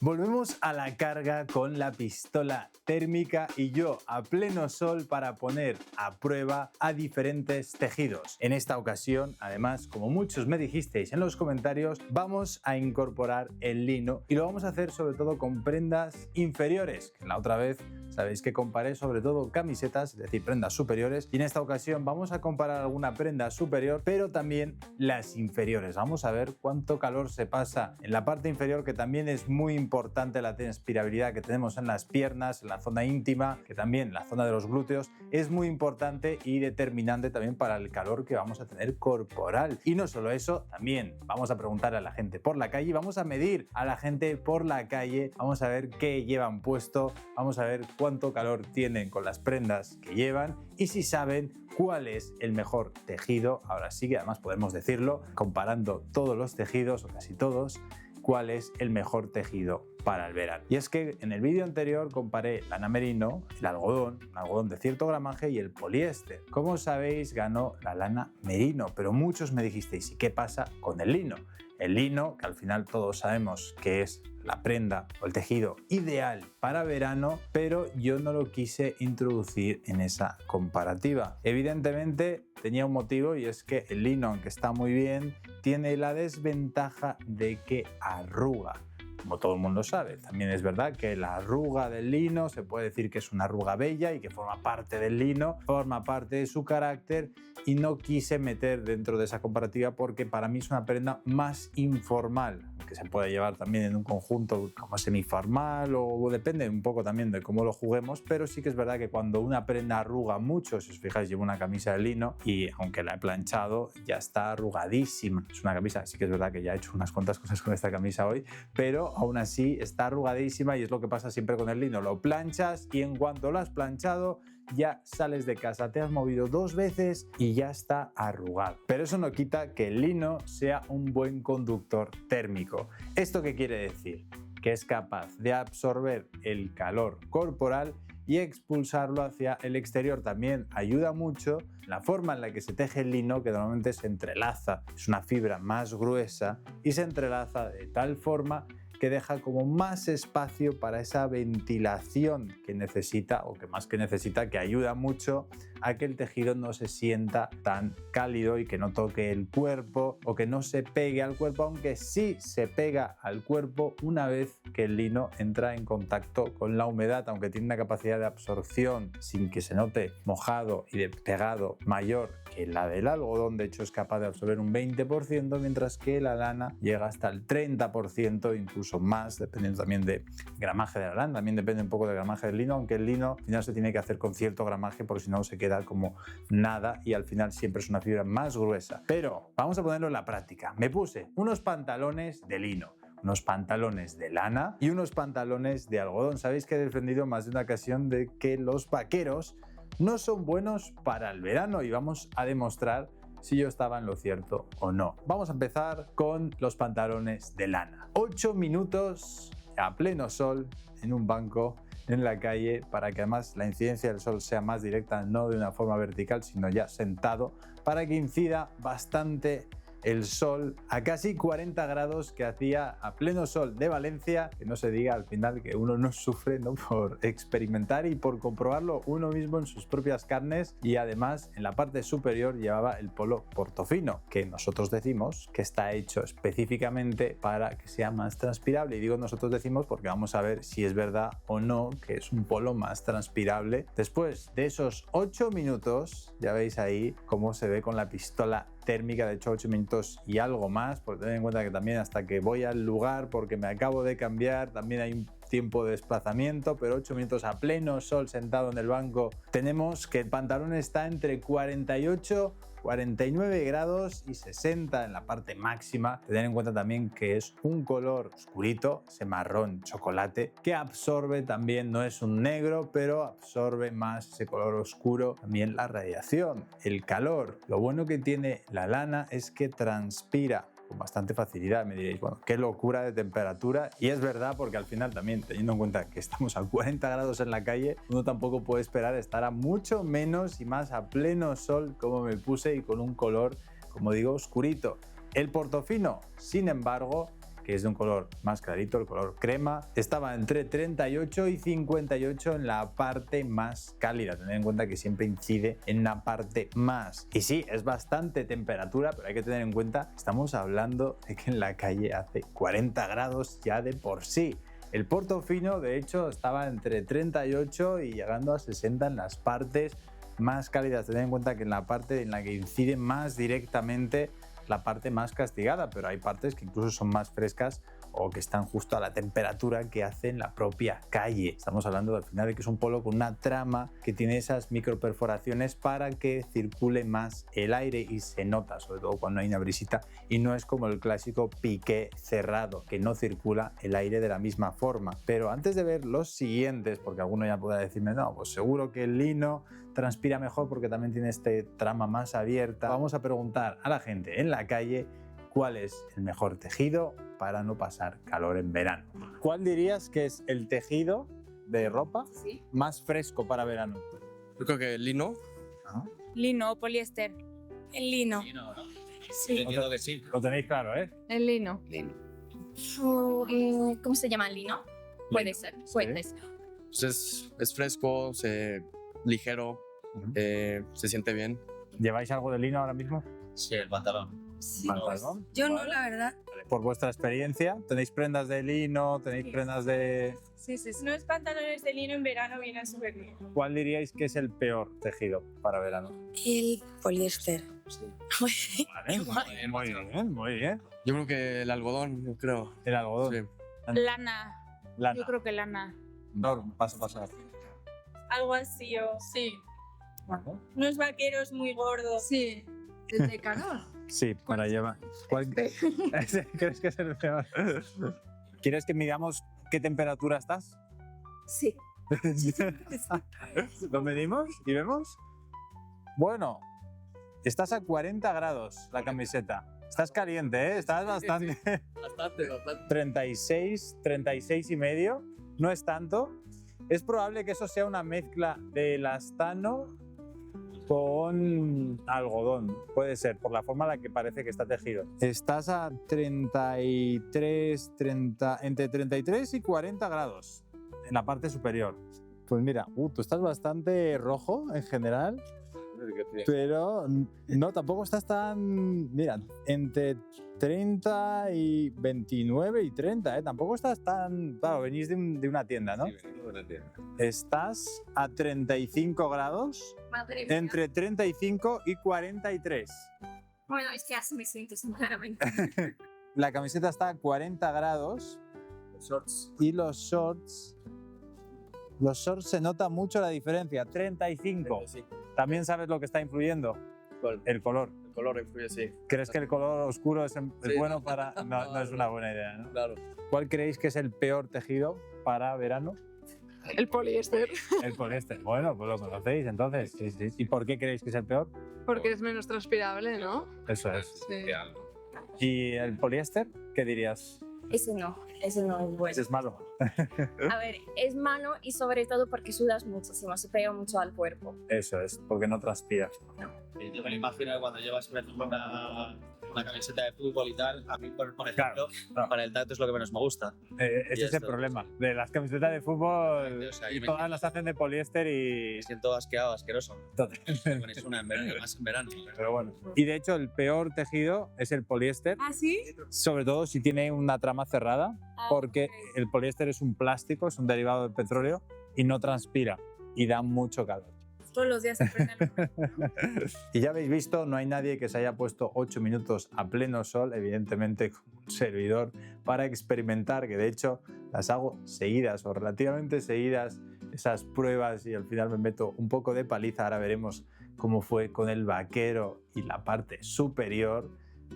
Volvemos a la carga con la pistola térmica y yo a pleno sol para poner a prueba a diferentes tejidos. En esta ocasión, además, como muchos me dijisteis en los comentarios, vamos a incorporar el lino y lo vamos a hacer sobre todo con prendas inferiores. La otra vez sabéis que comparé sobre todo camisetas, es decir, prendas superiores, y en esta ocasión vamos a comparar alguna prenda superior, pero también las inferiores. Vamos a ver cuánto calor se pasa en la parte inferior, que también es muy importante la transpirabilidad que tenemos en las piernas, en la zona íntima, que también la zona de los glúteos es muy importante y determinante también para el calor que vamos a tener corporal. Y no solo eso, también vamos a preguntar a la gente por la calle, vamos a medir a la gente por la calle, vamos a ver qué llevan puesto, vamos a ver cuánto calor tienen con las prendas que llevan y si saben cuál es el mejor tejido. Ahora sí que además podemos decirlo, comparando todos los tejidos o casi todos, cuál es el mejor tejido para el verano. Y es que en el vídeo anterior comparé lana merino, el algodón, un algodón de cierto gramaje y el poliéster. Como sabéis, ganó la lana merino, pero muchos me dijisteis, ¿y qué pasa con el lino? El lino, que al final todos sabemos que es la prenda o el tejido ideal para verano, pero yo no lo quise introducir en esa comparativa. Evidentemente tenía un motivo, y es que el lino, aunque está muy bien, tiene la desventaja de que arruga. Como todo el mundo sabe, también es verdad que la arruga del lino se puede decir que es una arruga bella y que forma parte del lino, forma parte de su carácter, y no quise meter dentro de esa comparativa porque para mí es una prenda más informal, que se puede llevar también en un conjunto como semiformal o depende un poco también de cómo lo juguemos, pero sí que es verdad que cuando una prenda arruga mucho, si os fijáis llevo una camisa de lino y aunque la he planchado ya está arrugadísima, es una camisa, sí que es verdad que ya he hecho unas cuantas cosas con esta camisa hoy, pero aún así está arrugadísima y es lo que pasa siempre con el lino, lo planchas y en cuanto lo has planchado ya sales de casa, te has movido 2 veces y ya está arrugado. Pero eso no quita que el lino sea un buen conductor térmico. ¿Esto qué quiere decir? Que es capaz de absorber el calor corporal y expulsarlo hacia el exterior. También ayuda mucho la forma en la que se teje el lino, que normalmente se entrelaza, es una fibra más gruesa y se entrelaza de tal forma que deja como más espacio para esa ventilación que necesita, o que más que necesita, que ayuda mucho a que el tejido no se sienta tan cálido y que no toque el cuerpo o que no se pegue al cuerpo, aunque sí se pega al cuerpo una vez que el lino entra en contacto con la humedad, aunque tiene una capacidad de absorción sin que se note mojado y de pegado mayor que la del algodón. De hecho es capaz de absorber un 20%, mientras que la lana llega hasta el 30%, incluso más, dependiendo también de gramaje de la lana, también depende un poco del gramaje del lino, aunque el lino al final se tiene que hacer con cierto gramaje porque si no se queda como nada y al final siempre es una fibra más gruesa. Pero vamos a ponerlo en la práctica. Me puse unos pantalones de lino, unos pantalones de lana y unos pantalones de algodón. Sabéis que he defendido más de una ocasión de que los vaqueros no son buenos para el verano y vamos a demostrar si yo estaba en lo cierto o no. Vamos a empezar con los pantalones de lana. 8 minutos a pleno sol en un banco en la calle para que además la incidencia del sol sea más directa, no de una forma vertical, sino ya sentado, para que incida bastante el sol a casi 40 grados que hacía a pleno sol de Valencia, que no se diga al final que uno no sufre, ¿no?, por experimentar y por comprobarlo uno mismo en sus propias carnes. Y además en la parte superior llevaba el polo Portofino, que nosotros decimos que está hecho específicamente para que sea más transpirable, y digo nosotros decimos porque vamos a ver si es verdad o no que es un polo más transpirable. Después de esos 8 minutos, ya veis ahí cómo se ve con la pistola térmica, de hecho 8 minutos y algo más, porque tened en cuenta que también hasta que voy al lugar, porque me acabo de cambiar, también hay un tiempo de desplazamiento, pero 8 minutos a pleno sol sentado en el banco. Tenemos que el pantalón está entre 48, 49 grados y 60 en la parte máxima. Tener en cuenta también que es un color oscurito, ese marrón chocolate, que absorbe también, no es un negro, pero absorbe más ese color oscuro, también la radiación, el calor. Lo bueno que tiene la lana es que transpira con bastante facilidad. Me diréis, bueno, qué locura de temperatura. Y es verdad, porque al final también, teniendo en cuenta que estamos a 40 grados en la calle, uno tampoco puede esperar estar a mucho menos y más a pleno sol, como me puse, y con un color, como digo, oscurito. El Portofino, sin embargo, que es de un color más clarito, el color crema, estaba entre 38 y 58 en la parte más cálida. Tened en cuenta que siempre incide en una parte más. Y sí, es bastante temperatura, pero hay que tener en cuenta, estamos hablando de que en la calle hace 40 grados ya de por sí. El Portofino, de hecho, estaba entre 38 y llegando a 60 en las partes más cálidas. Tened en cuenta que en la parte en la que incide más directamente, la parte más castigada, pero hay partes que incluso son más frescas o que están justo a la temperatura que hace en la propia calle. Estamos hablando al final de que es un polo con una trama que tiene esas microperforaciones para que circule más el aire y se nota, sobre todo cuando hay una brisita, y no es como el clásico piqué cerrado, que no circula el aire de la misma forma. Pero antes de ver los siguientes, porque alguno ya podrá decirme, no, pues seguro que el lino transpira mejor porque también tiene este trama más abierta, vamos a preguntar a la gente en la calle cuál es el mejor tejido para no pasar calor en verano. ¿Cuál dirías que es el tejido de ropa más fresco para verano? Yo creo que el lino. Lino o poliéster. El lino. Lino, ¿no? Sí. Entiendo que sí. Lo tenéis claro, ¿eh? El lino. ¿Cómo se llama? ¿Lino? Puede ser, puede ser. Pues es fresco, ligero, se siente bien. ¿Lleváis algo de lino ahora mismo? Sí, el pantalón. Sí. ¿Pantalón? Yo no, la verdad. Por vuestra experiencia, ¿tenéis prendas de lino? ¿Tenéis prendas de...? Sí. Unos pantalones de lino en verano vienen súper bien. ¿Cuál diríais que es el peor tejido para verano? El poliéster. Vale, muy bien. Yo creo que el algodón, yo creo. El algodón. Sí. Lana. Lana. Yo creo que lana. No, paso. Algo así o Sí. unos vaqueros muy gordos. Sí. El de calor. Sí, para llevar. ¿Cuál crees que es el peor? ¿Quieres que midamos qué temperatura estás? Sí. ¿Lo medimos y vemos? Bueno, estás a 40 grados la camiseta. Estás caliente, ¿eh? Estás bastante. Bastante. 36 y medio. No es tanto. Es probable que eso sea una mezcla de elastano con algodón. Puede ser, por la forma en la que parece que está tejido. Estás a entre 33 y 40 grados en la parte superior. Pues mira, tú estás bastante rojo en general, pero no, tampoco estás tan... Mira, entre 30 y 29 y 30, ¿eh? Tampoco estás tan... Claro, venís de una tienda, ¿no? Sí, venimos de una tienda. Estás a 35 grados, Madre mía. entre 35 y 43. Bueno, es que así me siento, sinceramente. La camiseta está a 40 grados Shorts. y los shorts se nota mucho la diferencia, 35. Sí. ¿También sabes lo que está influyendo? ¿Cuál? El color. El color influye, sí. ¿Crees que el color oscuro es Sí. bueno para...? No, no es una buena idea, ¿no? Claro. ¿Cuál creéis que es el peor tejido para verano? El poliéster. El poliéster. Bueno, pues lo conocéis entonces. Sí. ¿Y por qué creéis que es el peor? Porque es menos transpirable, ¿no? Eso es. Sí. ¿Y el poliéster? ¿Qué dirías? Ese no es bueno. Ese es malo. A ver, es malo y sobre todo porque sudas muchísimo, se pega mucho al cuerpo. Eso es, porque no transpira. Y yo me lo imagino que cuando llevas por ejemplo, una camiseta de fútbol y tal, a mí, por ejemplo, Claro. para el tacto es lo que menos me gusta. Ese es el esto. problema. De las camisetas de fútbol, O sea, y yo me- todas las hacen de poliéster y... Me siento asqueado, asqueroso. Bueno, es una en verano, más en verano. Pero bueno. Y de hecho, el peor tejido es el poliéster, ¿Ah, sí? sobre todo si tiene una trama cerrada, porque el poliéster es un plástico, es un derivado del petróleo y no transpira y da mucho calor. Todos los días se prende el... Y ya habéis visto, no hay nadie que se haya puesto 8 minutos a pleno sol, evidentemente como un servidor, para experimentar, que de hecho las hago seguidas o relativamente seguidas, esas pruebas, y al final me meto un poco de paliza. Ahora veremos cómo fue con el vaquero y la parte superior,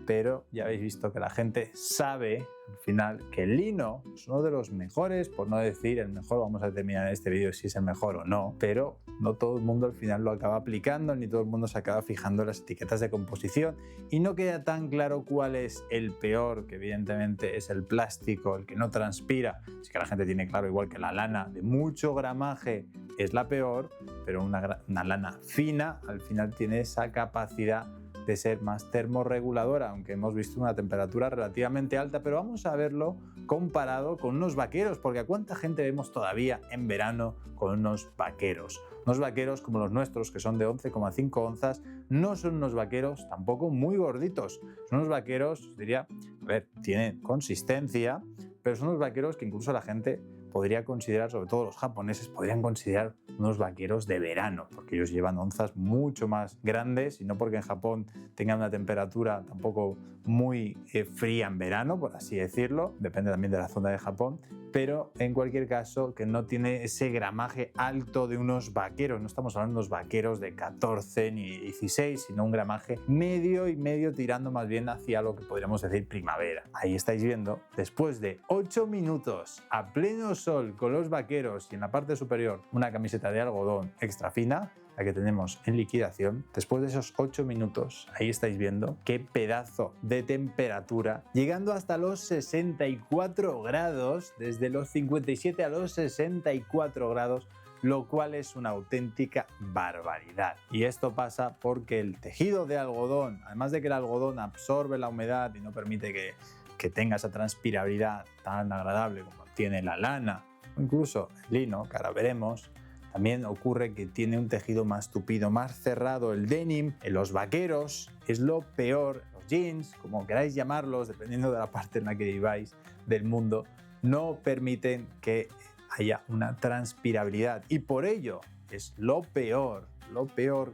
pero ya habéis visto que la gente sabe al final que el lino es uno de los mejores, por no decir el mejor. Vamos a determinar en este vídeo si es el mejor o no, pero no todo el mundo al final lo acaba aplicando, ni todo el mundo se acaba fijando en las etiquetas de composición, y no queda tan claro cuál es el peor, que evidentemente es el plástico, el que no transpira. Así que la gente tiene claro, igual que la lana de mucho gramaje es la peor, pero una lana fina al final tiene esa capacidad de ser más termorreguladora, aunque hemos visto una temperatura relativamente alta, pero vamos a verlo comparado con unos vaqueros, porque ¿a cuánta gente vemos todavía en verano con unos vaqueros? Unos vaqueros como los nuestros, que son de 11,5 onzas, no son unos vaqueros tampoco muy gorditos. Son unos vaqueros, diría, a ver, tienen consistencia, pero son unos vaqueros que incluso la gente podría considerar, sobre todo los japoneses, podrían considerar unos vaqueros de verano, porque ellos llevan onzas mucho más grandes, y no porque en Japón tengan una temperatura tampoco muy fría en verano, por así decirlo, depende también de la zona de Japón, pero en cualquier caso que no tiene ese gramaje alto de unos vaqueros. No estamos hablando de unos vaqueros de 14 ni 16, sino un gramaje medio y medio, tirando más bien hacia lo que podríamos decir primavera. Ahí estáis viendo, después de 8 minutos a pleno sol con los vaqueros y en la parte superior una camiseta de algodón extra fina, la que tenemos en liquidación, después de esos 8 minutos, ahí estáis viendo qué pedazo de temperatura, llegando hasta los 64 grados, desde los 57 a los 64 grados, lo cual es una auténtica barbaridad. Y esto pasa porque el tejido de algodón, además de que el algodón absorbe la humedad y no permite que tenga esa transpirabilidad tan agradable como tiene la lana o incluso el lino, que ahora veremos, también ocurre que tiene un tejido más tupido, más cerrado. El denim, en los vaqueros, es lo peor. Los jeans, como queráis llamarlos, dependiendo de la parte en la que viváis del mundo, no permiten que haya una transpirabilidad. Y por ello es lo peor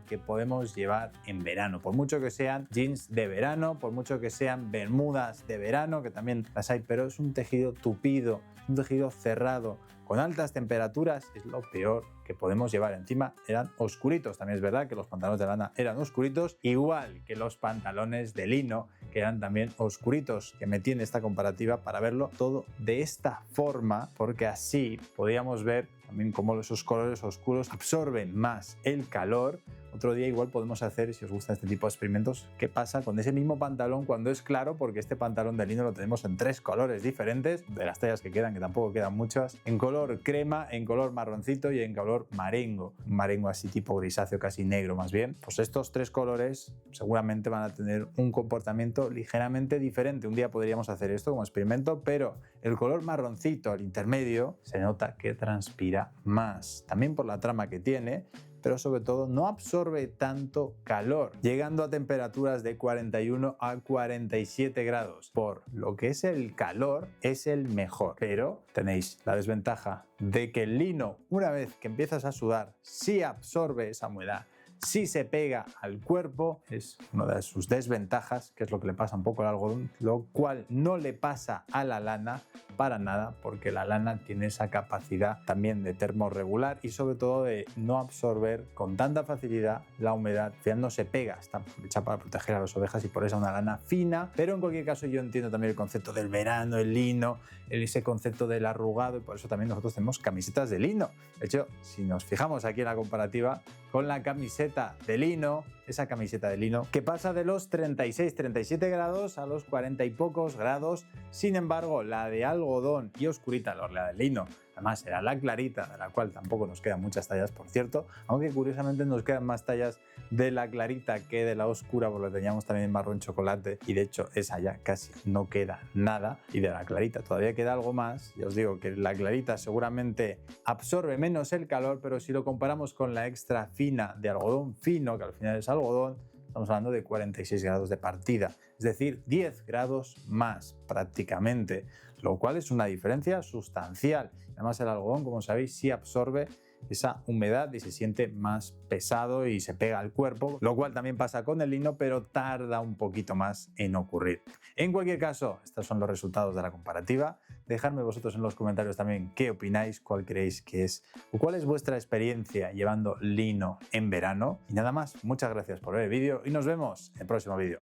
que podemos llevar en verano. Por mucho que sean jeans de verano, por mucho que sean bermudas de verano, que también las hay, pero es un tejido tupido, un tejido cerrado, con altas temperaturas, es lo peor que podemos llevar. Encima eran oscuritos. También es verdad que los pantalones de lana eran oscuritos, igual que los pantalones de lino, que eran también oscuritos, que metí en esta comparativa para verlo todo de esta forma, porque así podíamos ver también cómo esos colores oscuros absorben más el calor. Otro día igual podemos hacer, si os gustan este tipo de experimentos, qué pasa con ese mismo pantalón cuando es claro, porque este pantalón de lino lo tenemos en 3 colores diferentes, de las tallas que quedan, que tampoco quedan muchas, en color crema, en color marroncito y en color marengo. Un marengo así tipo grisáceo, casi negro más bien. Pues estos 3 colores seguramente van a tener un comportamiento ligeramente diferente. Un día podríamos hacer esto como experimento, pero el color marroncito, el intermedio, se nota que transpira más. También por la trama que tiene, pero sobre todo no absorbe tanto calor, llegando a temperaturas de 41 a 47 grados. Por lo que es el calor, es el mejor. Pero tenéis la desventaja de que el lino, una vez que empiezas a sudar, sí absorbe esa humedad, sí se pega al cuerpo, es una de sus desventajas, que es lo que le pasa un poco al algodón, lo cual no le pasa a la lana para nada, porque la lana tiene esa capacidad también de termorregular y sobre todo de no absorber con tanta facilidad la humedad. Al final no se pega, está hecha para proteger a las ovejas y por eso una lana fina, pero en cualquier caso yo entiendo también el concepto del verano, el lino, ese concepto del arrugado, y por eso también nosotros tenemos camisetas de lino. De hecho, si nos fijamos aquí en la comparativa con la camiseta de lino, esa camiseta de lino que pasa de los 36-37 grados a los 40 y pocos grados. Sin embargo, la de algodón y oscurita, la de lino, además era la clarita, de la cual tampoco nos quedan muchas tallas, por cierto, aunque curiosamente nos quedan más tallas de la clarita que de la oscura, porque teníamos también en marrón chocolate y de hecho esa ya casi no queda nada, y de la clarita todavía queda algo más. Y os digo que la clarita seguramente absorbe menos el calor, pero si lo comparamos con la extra fina de algodón fino, que al final es algodón, estamos hablando de 46 grados de partida, es decir, 10 grados más prácticamente, lo cual es una diferencia sustancial. Además el algodón, como sabéis, sí absorbe esa humedad y se siente más pesado y se pega al cuerpo, lo cual también pasa con el lino, pero tarda un poquito más en ocurrir. En cualquier caso, estos son los resultados de la comparativa. Dejadme vosotros en los comentarios también qué opináis, cuál creéis que es o cuál es vuestra experiencia llevando lino en verano. Y nada más, muchas gracias por ver el vídeo y nos vemos en el próximo vídeo.